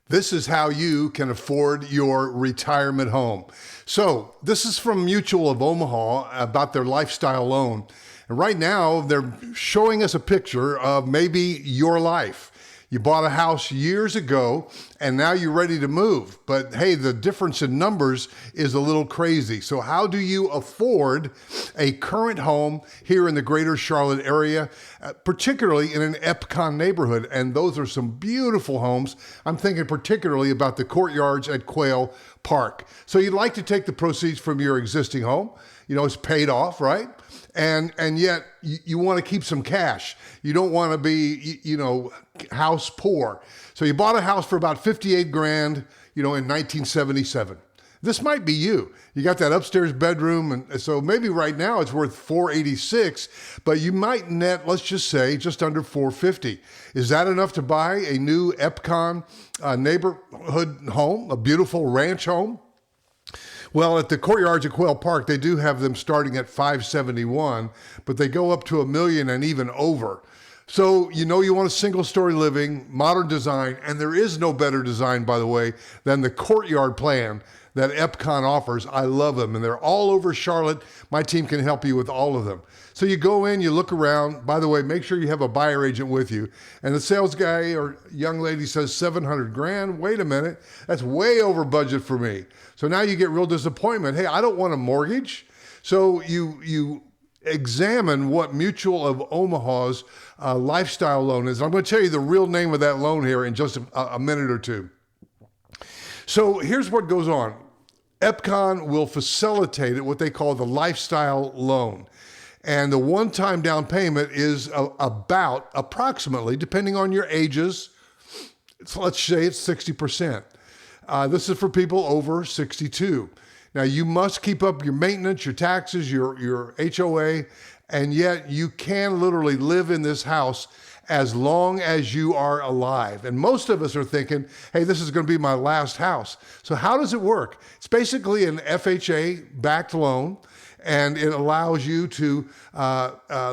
This is how you can afford your retirement home. So this is from Mutual of Omaha about their lifestyle loan. And right now they're showing us a picture of maybe your life. You bought a house years ago and now you're ready to move. But hey, the difference in numbers is a little crazy. So how do you afford a current home here in the greater Charlotte area, particularly in an Epcon neighborhood? And those are some beautiful homes. I'm thinking particularly about the courtyards at Quail Park. So you'd like to take the proceeds from your existing home. You know, it's paid off, right? And yet you want to keep some cash. You don't want to be, house poor. So you bought a house for about 58 grand, in 1977. This might be you. You got that upstairs bedroom. And so maybe right now it's worth 486, but you might net, let's just say, just under 450. Is that enough to buy a new Epcon neighborhood home, a beautiful ranch home? Well, at the courtyards at Quail Park, they do have them starting at 571, but they go up to $1 million and even over. So you want a single-story living, modern design, and there is no better design, by the way, than the courtyard plan that Epcon offers. I love them, and they're all over Charlotte. My team can help you with all of them. So you go in, you look around. By the way, make sure you have a buyer agent with you. And the sales guy or young lady says 700 grand. Wait a minute, that's way over budget for me. So now you get real disappointment. Hey, I don't want a mortgage. So you examine what Mutual of Omaha's lifestyle loan is. I'm going to tell you the real name of that loan here in just a minute or two. So here's what goes on. Epcon will facilitate it, what they call the lifestyle loan. And the one-time down payment is approximately, depending on your ages, let's say it's 60%. This is for people over 62. Now, you must keep up your maintenance, your taxes, your HOA, and yet you can literally live in this house as long as you are alive. And most of us are thinking, hey, this is going to be my last house. So how does it work? It's basically an FHA-backed loan, and it allows you to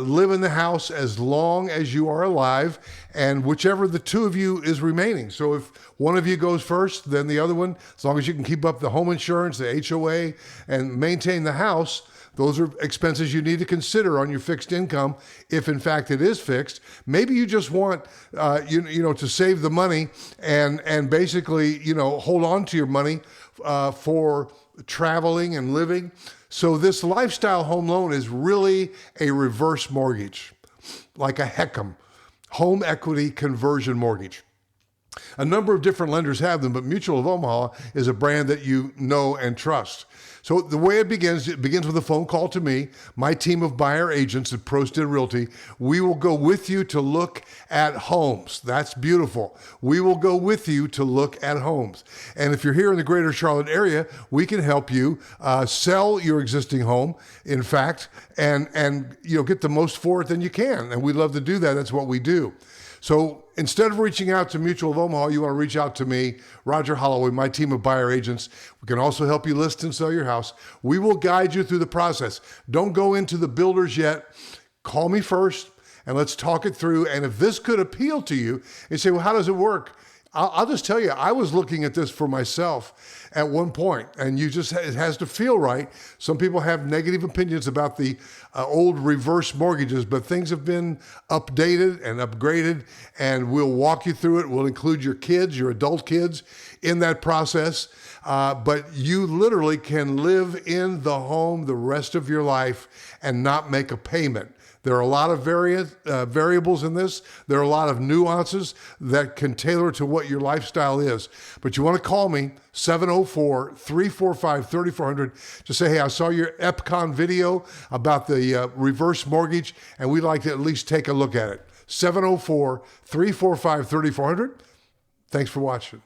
live in the house as long as you are alive, and whichever the two of you is remaining. So if one of you goes first, then the other one, as long as you can keep up the home insurance, the HOA, and maintain the house, those are expenses you need to consider on your fixed income, if in fact it is fixed. Maybe you just want, to save the money and basically, hold on to your money for traveling and living. So this lifestyle home loan is really a reverse mortgage, like a HECM, home equity conversion mortgage. A number of different lenders have them, but Mutual of Omaha is a brand that you know and trust. So the way it begins with a phone call to me, my team of buyer agents at Prosted Realty. We will go with you to look at homes. That's beautiful. We will go with you to look at homes. And if you're here in the greater Charlotte area, we can help you sell your existing home, in fact, and get the most for it than you can. And we'd love to do that. That's what we do. So instead of reaching out to Mutual of Omaha, you want to reach out to me, Roger Holloway, my team of buyer agents. We can also help you list and sell your house. We will guide you through the process. Don't go into the builders yet. Call me first and let's talk it through. And if this could appeal to you, and say, well, how does it work? I'll just tell you, I was looking at this for myself at one point, and it has to feel right. Some people have negative opinions about the old reverse mortgages, but things have been updated and upgraded, and we'll walk you through it. We'll include your kids, your adult kids in that process. But you literally can live in the home the rest of your life and not make a payment. There are a lot of variables in this. There are a lot of nuances that can tailor to what your lifestyle is. But you want to call me, 704-345-3400. Just say, hey, I saw your Epcon video about the reverse mortgage, and we'd like to at least take a look at it. 704-345-3400. Thanks for watching.